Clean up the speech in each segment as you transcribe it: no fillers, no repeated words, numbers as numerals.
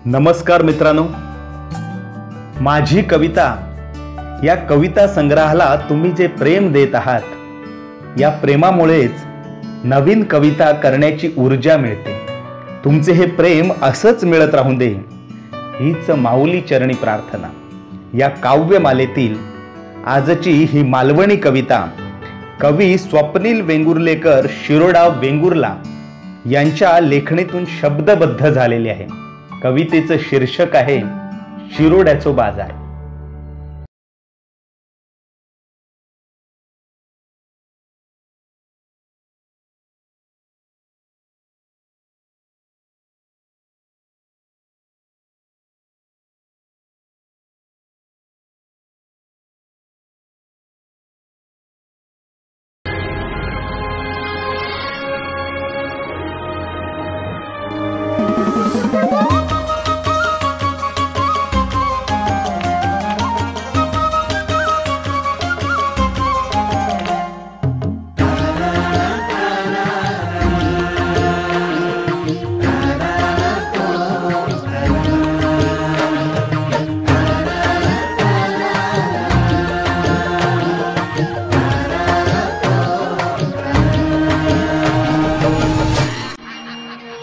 नमस्कार मित्रांनो, माझी कविता या कविता संग्रहाला तुम्ही जे प्रेम देत आहात, या प्रेमामुळेच नवीन कविता करण्याची ऊर्जा मिळते. तुमचे हे प्रेम असंच मिळत राहू दे, हीच माऊली चरणी प्रार्थना. या काव्यमालेतील आजची ही मालवणी कविता कवी स्वप्नील वेंगुर्लेकर शिरोडा वेंगुर्ला यांच्या लेखणीतून शब्दबद्ध झालेली आहे. कवितेचं शीर्षक आहे शिरोड्याचो बाजार.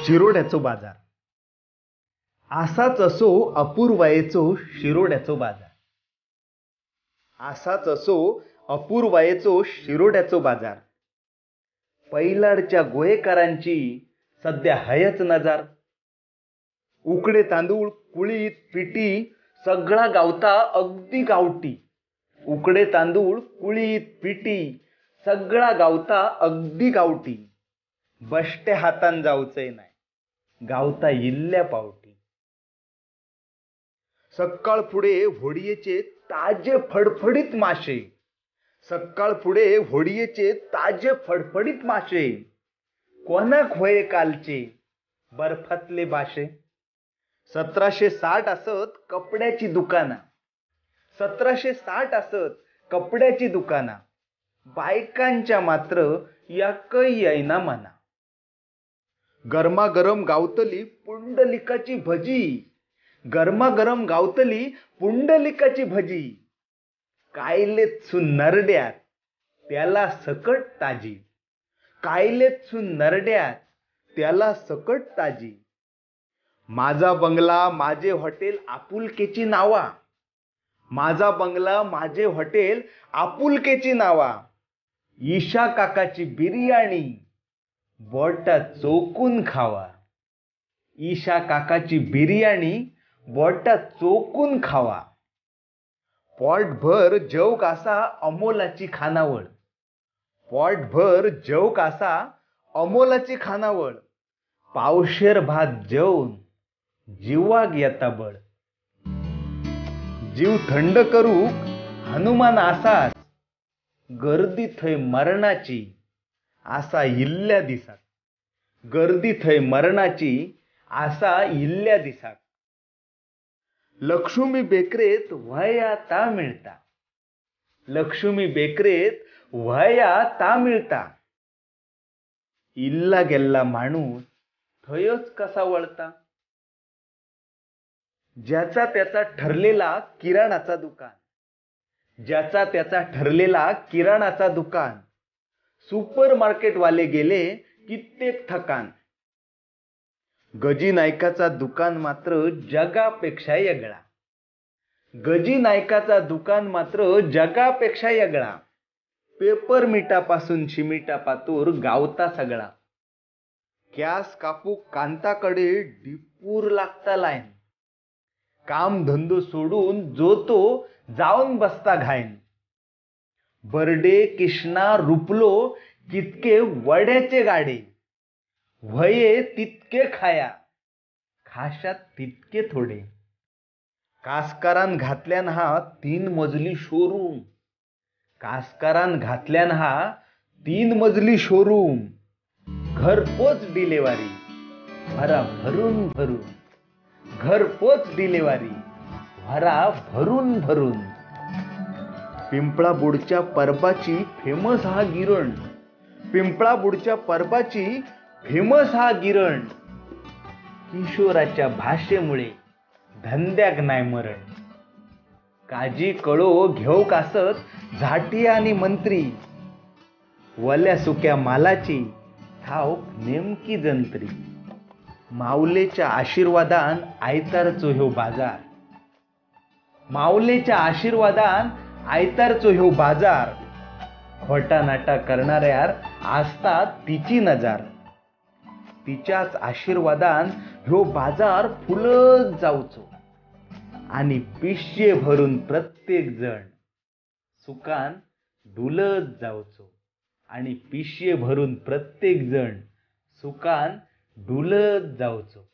शिरोड्याचो बाजार. असाच असो अपूर्वायेचो शिरोड्याचो बाजार. असाच असो अपूर्वायेचो शिरोड्याचो बाजार. पैलाडच्या गोयेकरांची सध्या हयच नजार. उकडे तांदूळ कुळीत पिटी सगळा गावता अगदी गावठी. उकडे तांदूळ कुळीत पिटी सगळा गावता अगदी गावठी. बष्टे हातान जाऊचे नाही, गावता इल्ल्या पावटी. सकाळ पुढे होडीयेचे ताजे फडफडीत मासे. सकाळ पुढे होडीयेचे ताजे फडफडीत मासे. कोणाक होये कालचे बर्फातले बाशे. 1760 असत कपड्याची दुकाना. 1760 असत कपड्याची दुकाना. बायकांच्या मात्र याकही येईना मना. गरमागरम गावतली पुंडलिकाची भजी. गरमागरम गावतली पुंडलिकाची भजी. कायलेतसून नरड्यात त्याला सकट ताजी. कायलेतसून नरड्यात त्याला सकट ताजी. माझा बंगला माझे हॉटेल आपुलकेची नावा. माझा बंगला माझे हॉटेल आपुलकेची नावा. ईशा काकाची बिर्याणी बोटा चोकून खावा. ईशा काकाची बिर्याणी बोटा चोकून खावा. पोटभर जेव कासा अमोलाची खानावळ. पोटभर जेव कासा अमोलाची खानावळ. पावशेर भात जेवून जीवाक येता बळ. जीव थंड करूक हनुमान आसाच, गर्दी थंय मरणाची आसा इल्ल्या दिसाक. गर्दी थंय मरणाची आसा इल्ल्या दिसाक. लक्ष्मी बेकरेत व्हया ता मिळता. लक्ष्मी बेकरेत व्हया ता मिळता. इल्ला गेल्ला माणूस थंयच कसा वळता. ज्याचा त्याचा ठरलेला किराणाचा दुकान. ज्याचा त्याचा ठरलेला किराणाचा दुकान. सुपर मार्केट वाले गेले कित्येक ठकान. गजी नायकाचा दुकान मात्र जगापेक्षा वेगळा. गजी नायकाचा दुकान मात्र जगापेक्षा वेगळा. पेपर मिठापासून शिमिटा पातूर गावता सगळा. कॅस कापूक कांताकडे डिपूर लागता लाईन. काम धंदो सोडून जो तो जाऊन बसता घाईन. बर्डे किष्णा रुपलो कितके वड्याचे गाडे. व्हये तितके खाया, खाशात तितके थोडे. कासकारान घातल्यान हा 3 मजली शोरूम. कासकारान घातल्यान हा 3 मजली शोरूम. घरपोच डिलेवारी भरा भरून भरून. घरपोच डिलेवारी भरा भरून भरून. पिंपळाबुडच्या परबाची फेमस हा गिरण. पिंपळाबुडच्या परबाची फेमस हा गिरण. किशोराच्या भाषेमुळे धंद्याक नाय मरण. काजी कळो घेऊ कासत झाटी आणि मंत्री, वल्या सुक्या मालाची ठाऊक नेमकी जंत्री. माऊलेच्या आशीर्वादान आयतारचो ह्यो बाजार, माऊलेच्या आशीर्वादान आयतारचो ह्यो बाजार. खोटा नाटा करणाऱ्यार आसता तिची नजार, तिच्याच आशीर्वादान ह्यो बाजार फुलत जाऊचो. आणि पिशे भरून प्रत्येक जण सुखान डुलत जाऊचो. आणि पिशे भरून प्रत्येक जण सुखान डुलत जाऊचो.